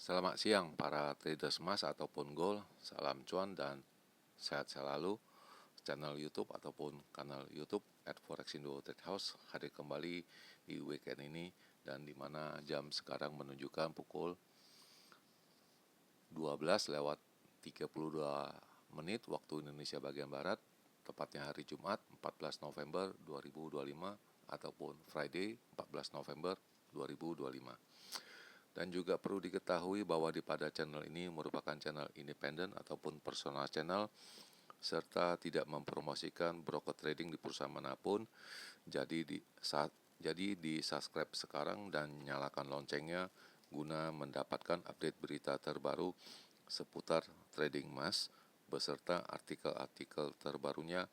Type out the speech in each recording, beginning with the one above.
Selamat siang para traders emas ataupun gold, salam cuan dan sehat selalu. Channel YouTube ataupun kanal YouTube @forexindo Trade House hadir kembali di weekend ini dan dimana jam sekarang menunjukkan pukul 12:32 waktu Indonesia bagian Barat, tepatnya hari Jumat 14 November 2025 ataupun Friday 14 November 2025. Dan juga perlu diketahui bahwa pada channel ini merupakan channel independen ataupun personal channel serta tidak mempromosikan broker trading di perusahaan manapun. Jadi di subscribe sekarang dan nyalakan loncengnya guna mendapatkan update berita terbaru seputar trading emas beserta artikel-artikel terbarunya,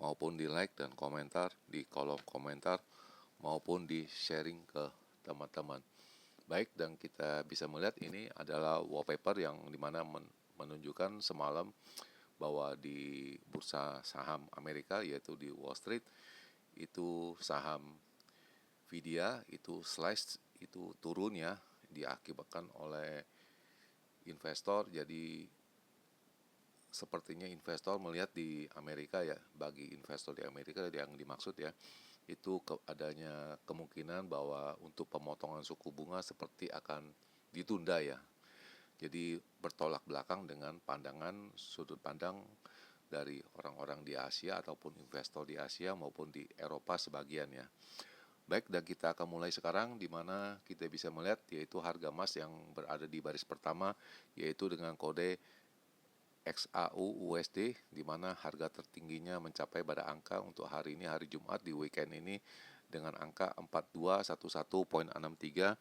maupun di like dan komentar di kolom komentar maupun di sharing ke teman-teman. Baik, dan kita bisa melihat ini adalah wallpaper yang dimana menunjukkan semalam bahwa di bursa saham Amerika, yaitu di Wall Street, itu saham Nvidia itu slice itu turun ya, diakibatkan oleh investor. Jadi sepertinya investor melihat di Amerika ya, bagi investor di Amerika yang dimaksud ya, itu adanya kemungkinan bahwa untuk pemotongan suku bunga seperti akan ditunda ya. Jadi bertolak belakang dengan pandangan sudut pandang dari orang-orang di Asia ataupun investor di Asia maupun di Eropa sebagian ya. Baik, dan kita akan mulai sekarang di mana kita bisa melihat yaitu harga emas yang berada di baris pertama, yaitu dengan kode XAU USD, di mana harga tertingginya mencapai pada angka untuk hari ini, hari Jumat di weekend ini, dengan angka 4211.63,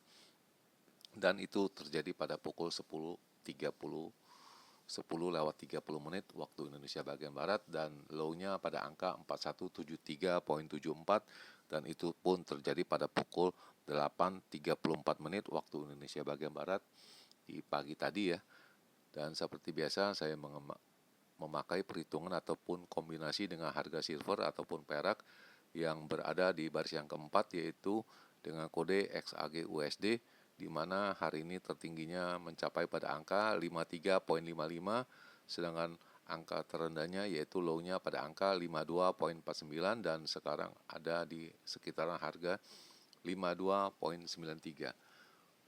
dan itu terjadi pada pukul 10:30 waktu Indonesia bagian Barat, dan low-nya pada angka 4173.74, dan itu pun terjadi pada pukul 8:34 waktu Indonesia bagian Barat di pagi tadi ya. Dan seperti biasa saya memakai perhitungan ataupun kombinasi dengan harga silver ataupun perak yang berada di baris yang keempat, yaitu dengan kode XAG USD, di mana hari ini tertingginya mencapai pada angka 53.55, sedangkan angka terendahnya yaitu low-nya pada angka 52.49, dan sekarang ada di sekitaran harga 52.93.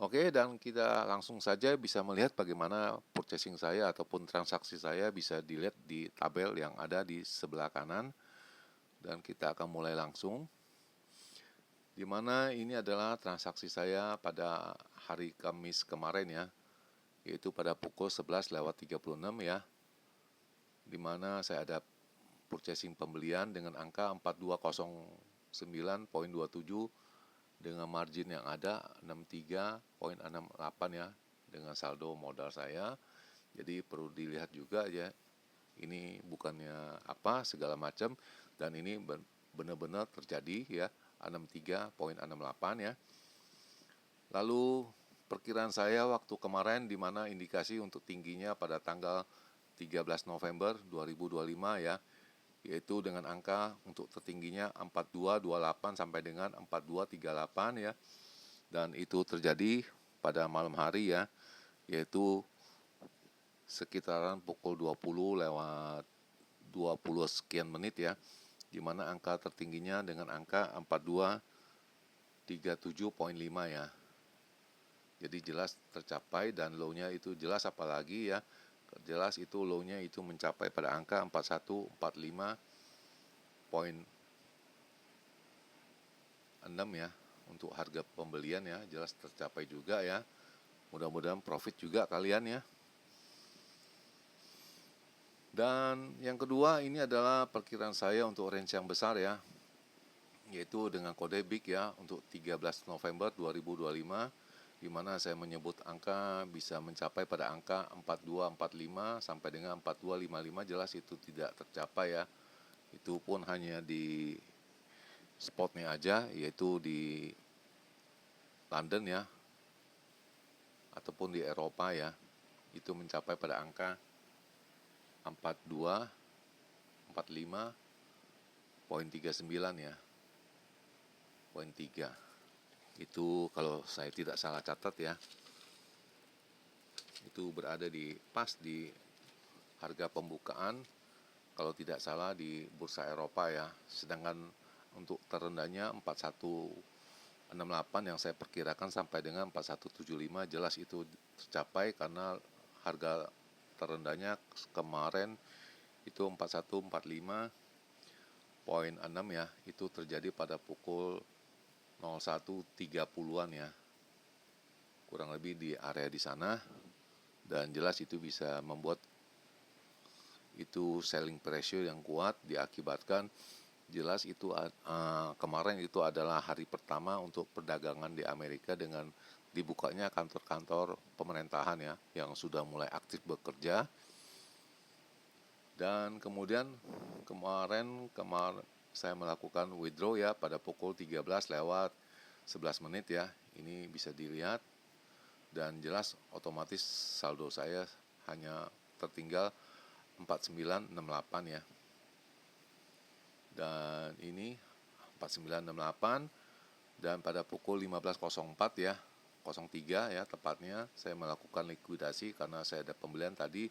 Oke, dan kita langsung saja bisa melihat bagaimana purchasing saya ataupun transaksi saya bisa dilihat di tabel yang ada di sebelah kanan. Dan kita akan mulai langsung, di mana ini adalah transaksi saya pada hari Kamis kemarin ya, yaitu pada pukul 11:36 ya, di mana saya ada purchasing pembelian dengan angka 4209.27 dengan margin yang ada 63.68 ya, dengan saldo modal saya. Jadi perlu dilihat juga ya, ini bukannya apa segala macam, dan ini benar-benar terjadi ya, 63.68 ya. Lalu perkiraan saya waktu kemarin di mana indikasi untuk tingginya pada tanggal 13 November 2025 ya, yaitu dengan angka untuk tertingginya 4228 sampai dengan 4238 ya. Dan itu terjadi pada malam hari ya, yaitu sekitaran pukul 20:20 sekian menit ya, di mana angka tertingginya dengan angka 4237.5 ya. Jadi jelas tercapai, dan low-nya itu jelas, apalagi ya, jelas itu low-nya itu mencapai pada angka 4145.6 ya untuk harga pembelian ya, jelas tercapai juga ya. Mudah-mudahan profit juga kalian ya. Dan yang kedua, ini adalah perkiraan saya untuk range yang besar ya, yaitu dengan kode BIG ya untuk 13 November 2025, di mana saya menyebut angka bisa mencapai pada angka 4245 sampai dengan 4255, jelas itu tidak tercapai ya. Itu pun hanya di spotnya aja, yaitu di London ya ataupun di Eropa ya, itu mencapai pada angka 4245.39 ya, poin 3. Itu kalau saya tidak salah catat ya. itu berada di pas di harga pembukaan kalau tidak salah di bursa Eropa ya. Sedangkan untuk terendahnya 4168 yang saya perkirakan sampai dengan 4175 jelas itu tercapai karena harga terendahnya kemarin itu 4145,6 ya, itu terjadi pada pukul 01.30-an ya, kurang lebih di area di sana, dan jelas itu bisa membuat itu selling pressure yang kuat diakibatkan jelas itu kemarin itu adalah hari pertama untuk perdagangan di Amerika dengan dibukanya kantor-kantor pemerintahan ya yang sudah mulai aktif bekerja. Dan kemudian kemarin saya melakukan withdraw ya pada pukul 13:11 ya. Ini bisa dilihat dan jelas otomatis saldo saya hanya tertinggal 4968 ya. Dan ini 4968 dan pada pukul 15:04 ya, 03 ya tepatnya saya melakukan likuidasi karena saya ada pembelian tadi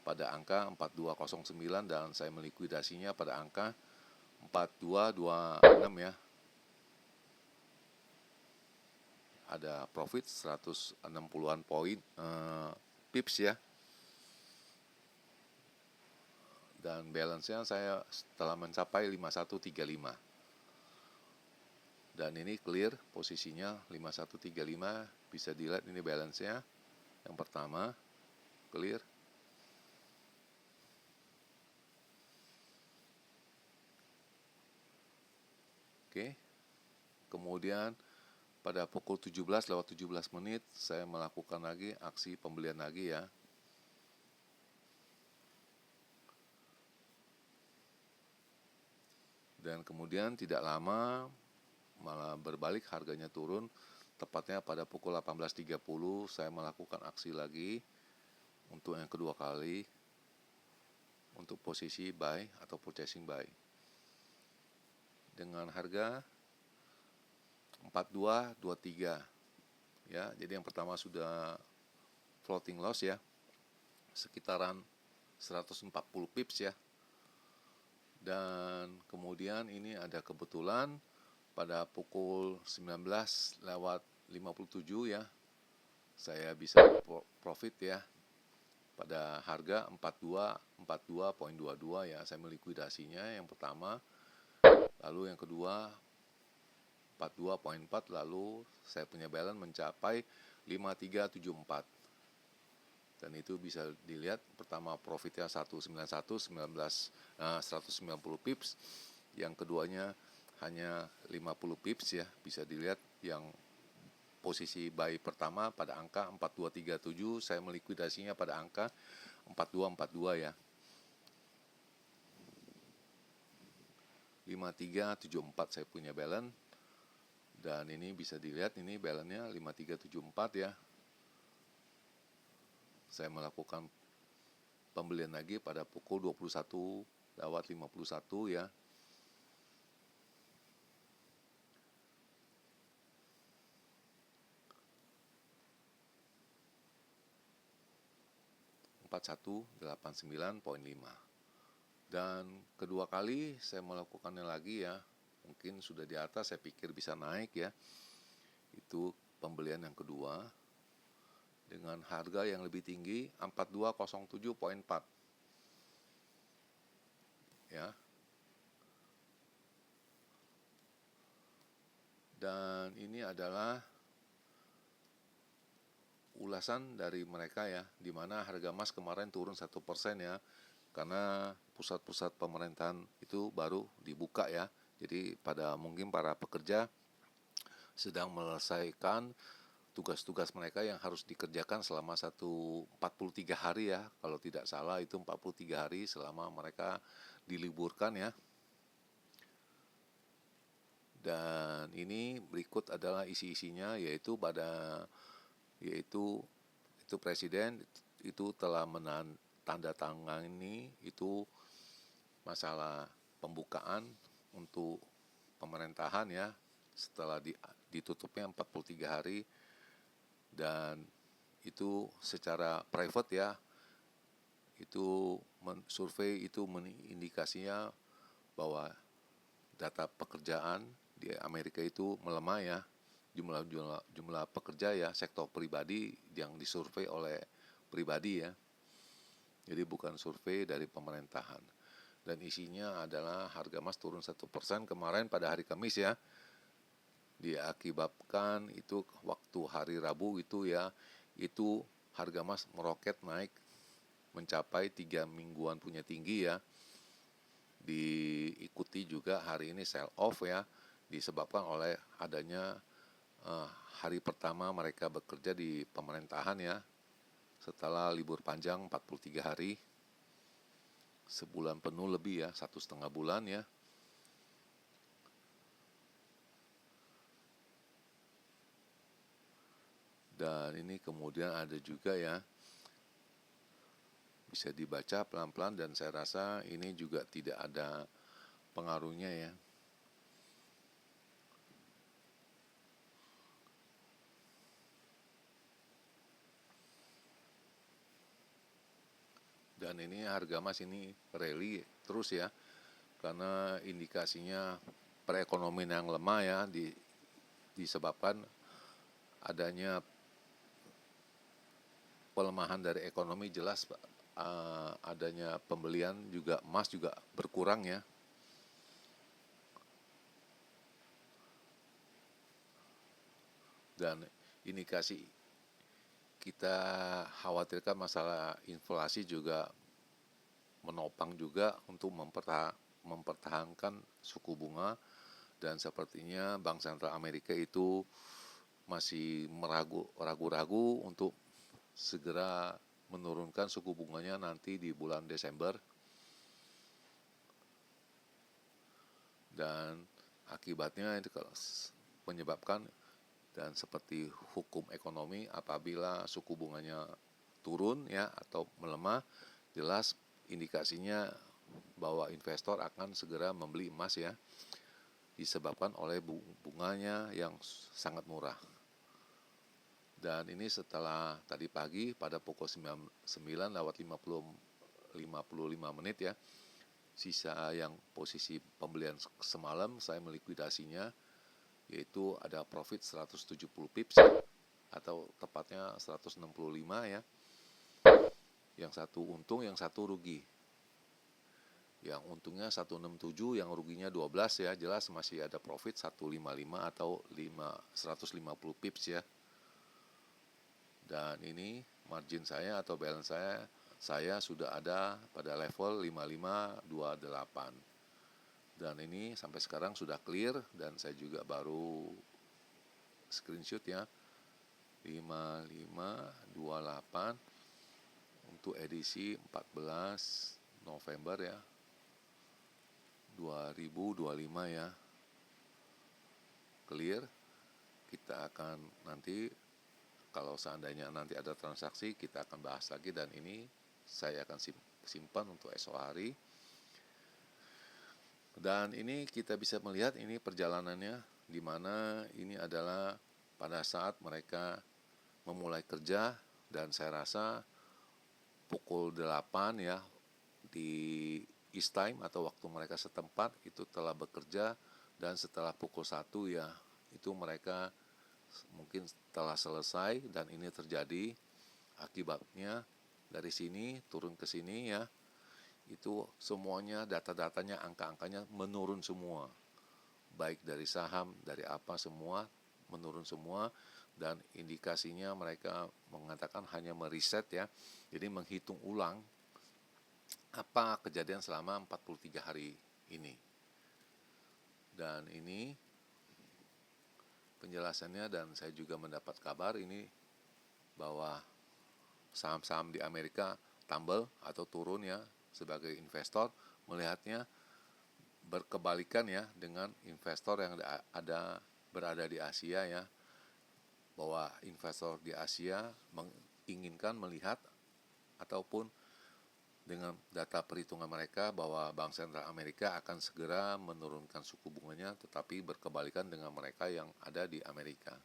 pada angka 4209 dan saya melikuidasinya pada angka 4226 ya. Ada profit 160-an poin pips ya. Dan balance-nya saya telah mencapai 5135. Dan ini clear posisinya 5135, bisa dilihat ini balance-nya. Yang pertama clear. Oke. Kemudian pada pukul 17:17 saya melakukan lagi aksi pembelian lagi ya. Dan kemudian tidak lama malah berbalik, harganya turun. Tepatnya pada pukul 18:30 saya melakukan aksi lagi untuk yang kedua kali untuk posisi buy atau purchasing buy dengan harga 4223 ya. Jadi yang pertama sudah floating loss ya, sekitaran 140 pips ya. Dan kemudian ini ada kebetulan pada pukul 19:57 ya, saya bisa profit ya pada harga 42.22 ya. Saya melikuidasinya yang pertama, lalu yang kedua 42.4, lalu saya punya balance mencapai 5374. Dan itu bisa dilihat pertama profitnya 190 pips, yang keduanya hanya 50 pips ya. Bisa dilihat yang posisi buy pertama pada angka 4237, saya melikuidasinya pada angka 4242 ya. 5374 saya punya balance, dan ini bisa dilihat ini balance-nya 5374 ya. Saya melakukan pembelian lagi pada pukul 21:51 ya. $4189.5. Dan kedua kali saya melakukannya lagi ya. Mungkin sudah di atas, saya pikir bisa naik ya. Itu pembelian yang kedua dengan harga yang lebih tinggi 4207.4 ya. Dan ini adalah ulasan dari mereka ya, di mana harga emas kemarin turun 1% ya, karena pusat-pusat pemerintahan itu baru dibuka ya. Jadi mungkin para pekerja sedang menyelesaikan tugas-tugas mereka yang harus dikerjakan selama 43 hari ya, kalau tidak salah itu 43 hari selama mereka diliburkan ya. Dan ini berikut adalah isi-isinya, yaitu itu presiden itu telah menandatangani itu masalah pembukaan untuk pemerintahan ya, setelah ditutupnya 43 hari. Dan itu secara private ya, itu survei itu mengindikasinya bahwa data pekerjaan di Amerika itu melemah ya, jumlah pekerja ya, sektor pribadi yang disurvei oleh pribadi ya, jadi bukan survei dari pemerintahan. Dan isinya adalah harga emas turun 1% kemarin pada hari Kamis ya, diakibatkan itu waktu hari Rabu itu ya, itu harga emas meroket naik mencapai 3 mingguan punya tinggi ya. Diikuti juga hari ini sell off ya, disebabkan oleh adanya hari pertama mereka bekerja di pemerintahan ya, setelah libur panjang 43 hari, sebulan penuh lebih ya, 1,5 bulan ya. Dan ini kemudian ada juga ya, bisa dibaca pelan-pelan, dan saya rasa ini juga tidak ada pengaruhnya ya. Dan ini harga emas ini rally terus ya, karena indikasinya perekonomian yang lemah ya, disebabkan adanya pelemahan dari ekonomi. Jelas adanya pembelian juga emas juga berkurang ya. Dan indikasi kita khawatirkan masalah inflasi juga menopang juga untuk mempertahankan suku bunga, dan sepertinya Bank Sentral Amerika itu masih ragu-ragu untuk segera menurunkan suku bunganya nanti di bulan Desember. Dan akibatnya itu menyebabkan, dan seperti hukum ekonomi, apabila suku bunganya turun ya atau melemah, jelas indikasinya bahwa investor akan segera membeli emas ya, disebabkan oleh bunganya yang sangat murah. Dan ini setelah tadi pagi pada pukul 9:55 ya, sisa yang posisi pembelian semalam saya melikuidasinya, yaitu ada profit 170 pips ya, atau tepatnya 165 ya. Yang satu untung, yang satu rugi. Yang untungnya 167, yang ruginya 12 ya, jelas masih ada profit 155 atau 150 pips ya. Dan ini margin saya atau balance saya sudah ada pada level 5528. Dan ini sampai sekarang sudah clear, dan saya juga baru screenshot ya, 5528 untuk edisi 14 November ya 2025 ya, clear. Kita akan nanti, kalau seandainya nanti ada transaksi, kita akan bahas lagi, dan ini saya akan simpan untuk esok hari. Dan ini kita bisa melihat ini perjalanannya, di mana ini adalah pada saat mereka memulai kerja, dan saya rasa pukul 8 ya di East Time atau waktu mereka setempat itu telah bekerja, dan setelah pukul 1 ya itu mereka mungkin telah selesai, dan ini terjadi akibatnya dari sini turun ke sini ya, itu semuanya data-datanya, angka-angkanya menurun semua, baik dari saham, dari apa, semua menurun semua. Dan indikasinya mereka mengatakan hanya meriset ya, jadi menghitung ulang apa kejadian selama 43 hari ini. Dan ini penjelasannya, dan saya juga mendapat kabar ini bahwa saham-saham di Amerika tumble atau turun ya. Sebagai investor melihatnya berkebalikan ya dengan investor yang berada di Asia ya, bahwa investor di Asia menginginkan melihat ataupun dengan data perhitungan mereka bahwa Bank Sentral Amerika akan segera menurunkan suku bunganya, tetapi berkebalikan dengan mereka yang ada di Amerika.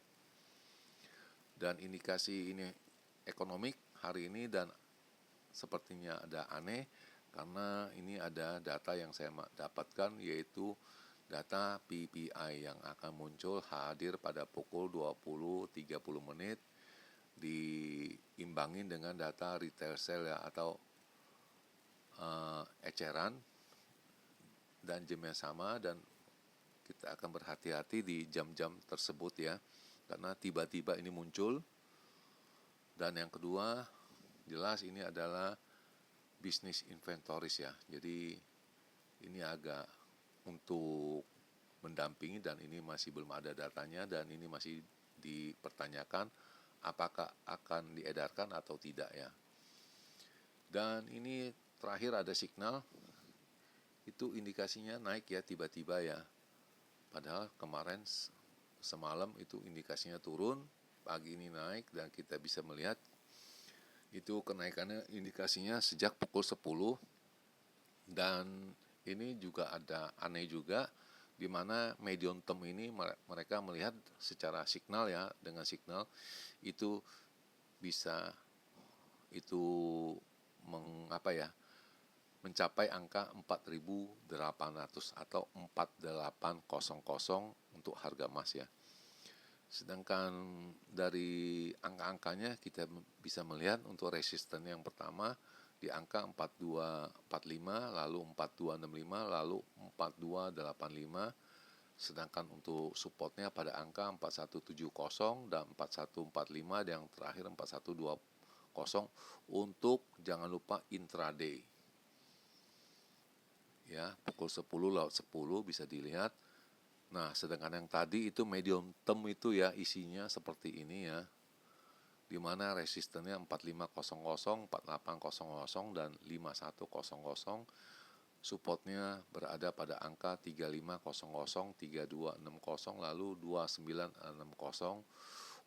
Dan indikasi ini ekonomik hari ini, dan sepertinya ada aneh karena ini ada data yang saya dapatkan, yaitu data PPI yang akan muncul hadir pada pukul 20.30 menit, diimbangin dengan data retail sale ya, atau eceran, dan jamnya sama, dan kita akan berhati-hati di jam-jam tersebut ya, karena tiba-tiba ini muncul. Dan yang kedua, jelas ini adalah bisnis inventories ya, jadi ini agak untuk mendampingi, dan ini masih belum ada datanya, dan ini masih dipertanyakan apakah akan diedarkan atau tidak ya. Dan ini terakhir ada signal, itu indikasinya naik ya tiba-tiba ya, padahal kemarin semalam itu indikasinya turun, pagi ini naik, dan kita bisa melihat itu kenaikannya indikasinya sejak pukul 10. Dan ini juga ada aneh juga, di mana medium term ini mereka melihat secara signal ya, dengan signal itu bisa itu mencapai angka 4.800 atau 4800 untuk harga emas ya. Sedangkan dari angka-angkanya kita bisa melihat untuk resisten yang pertama di angka 4245, lalu 4265, lalu 4285. Sedangkan untuk supportnya pada angka 4170 dan 4145, dan yang terakhir 4120 untuk jangan lupa intraday. Ya, pukul 10:10 bisa dilihat. Nah, sedangkan yang tadi itu medium term itu ya, isinya seperti ini ya, di mana resistennya 4500, 4800 dan 5100. Supportnya berada pada angka 3500, 3260, lalu 2960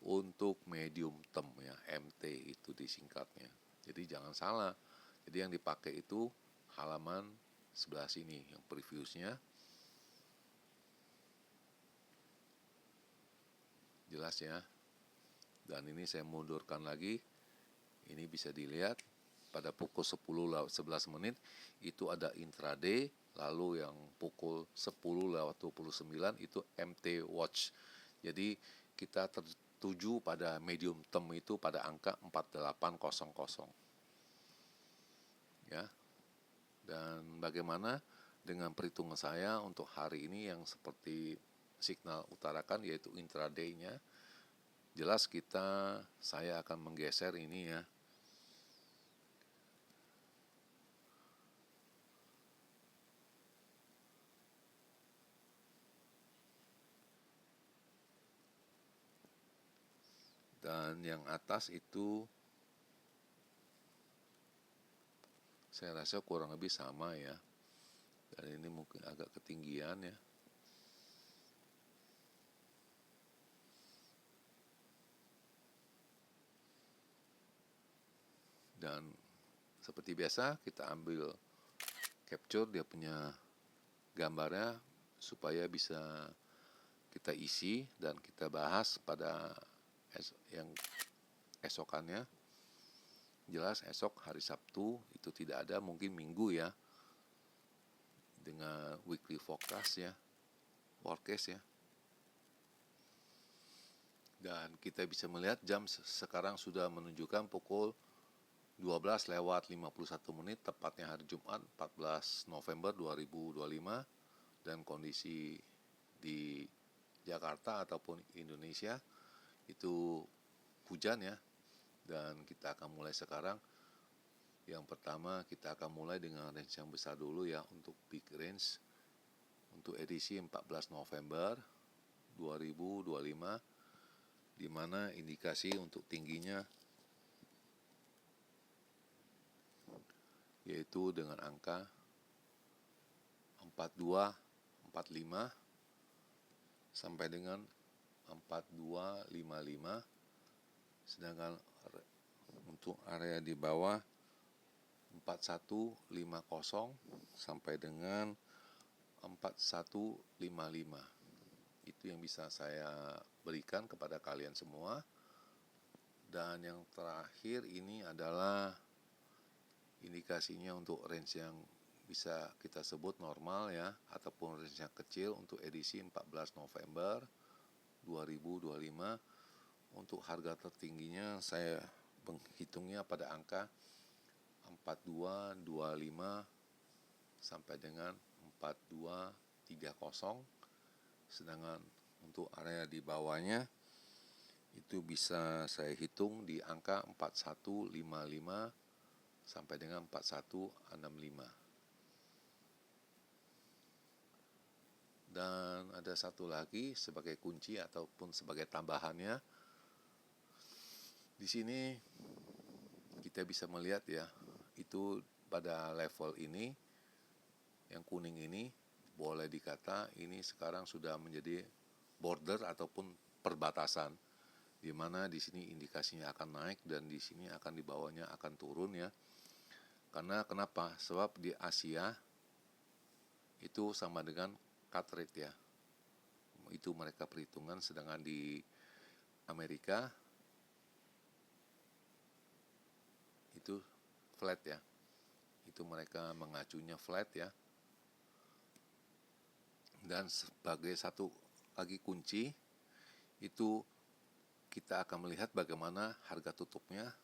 untuk medium term ya, MT itu disingkatnya. Jadi jangan salah. Jadi yang dipakai itu halaman sebelah sini yang previews-nya. Jelas ya. Dan ini saya mundurkan lagi. Ini bisa dilihat pada pukul 10:11 menit itu ada intraday, lalu yang pukul 10:29 itu MT watch. Jadi kita tertuju pada medium term itu pada angka 4800 ya. Dan bagaimana dengan perhitungan saya untuk hari ini yang seperti signal utarakan, yaitu intraday-nya. Jelas saya akan menggeser ini ya. Dan yang atas itu saya rasa kurang lebih sama ya. Dan ini mungkin agak ketinggian ya. Dan seperti biasa kita ambil capture dia punya gambarnya supaya bisa kita isi dan kita bahas pada yang esokannya. Jelas esok hari Sabtu itu tidak ada, mungkin Minggu ya, dengan weekly forecast ya, forecast ya. Dan kita bisa melihat jam sekarang sudah menunjukkan pukul 12:51, tepatnya hari Jumat 14 November 2025, dan kondisi di Jakarta ataupun Indonesia itu hujan ya. Dan kita akan mulai sekarang. Yang pertama kita akan mulai dengan range yang besar dulu ya, untuk big range untuk edisi 14 November 2025, di mana indikasi untuk tingginya yaitu dengan angka 4245 sampai dengan 4255. Sedangkan untuk area di bawah 4150 sampai dengan 4155. Itu yang bisa saya berikan kepada kalian semua. Dan yang terakhir ini adalah indikasinya untuk range yang bisa kita sebut normal ya, ataupun range yang kecil untuk edisi 14 November 2025. Untuk harga tertingginya saya menghitungnya pada angka 4225 sampai dengan 4230. Sedangkan untuk area di bawahnya itu bisa saya hitung di angka 4155 sampai dengan 4165. Dan ada satu lagi sebagai kunci ataupun sebagai tambahannya. Di sini kita bisa melihat ya, itu pada level ini yang kuning ini boleh dikata ini sekarang sudah menjadi border ataupun perbatasan, di mana di sini indikasinya akan naik dan di sini akan di bawahnya akan turun ya. Karena kenapa? Sebab di Asia itu sama dengan cut rate ya. Itu mereka perhitungan, sedangkan di Amerika itu flat ya. Itu mereka mengacunya flat ya. Dan sebagai satu lagi kunci itu kita akan melihat bagaimana harga tutupnya,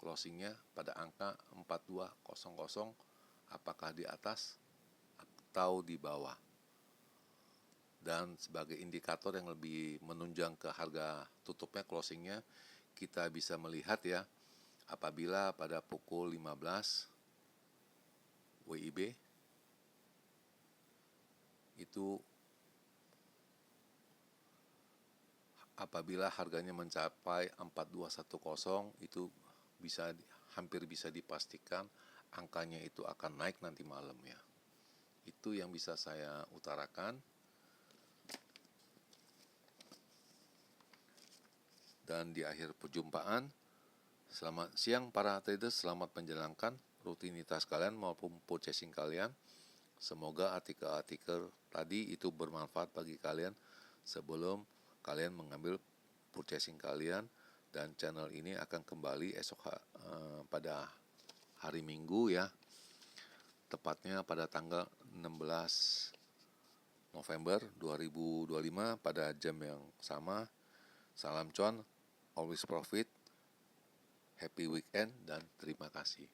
closingnya pada angka 4200, apakah di atas atau di bawah. Dan sebagai indikator yang lebih menunjang ke harga tutupnya, closingnya, kita bisa melihat ya, apabila pada pukul 15 WIB itu apabila harganya mencapai 4210 itu bisa hampir bisa dipastikan angkanya itu akan naik nanti malam ya. Itu yang bisa saya utarakan. Dan di akhir perjumpaan, selamat siang para traders, selamat menjalankan rutinitas kalian maupun purchasing kalian. Semoga artikel-artikel tadi itu bermanfaat bagi kalian sebelum kalian mengambil purchasing kalian. Dan channel ini akan kembali esok pada hari Minggu ya, tepatnya pada tanggal 16 November 2025 pada jam yang sama. Salam cuan, always profit, happy weekend, dan terima kasih.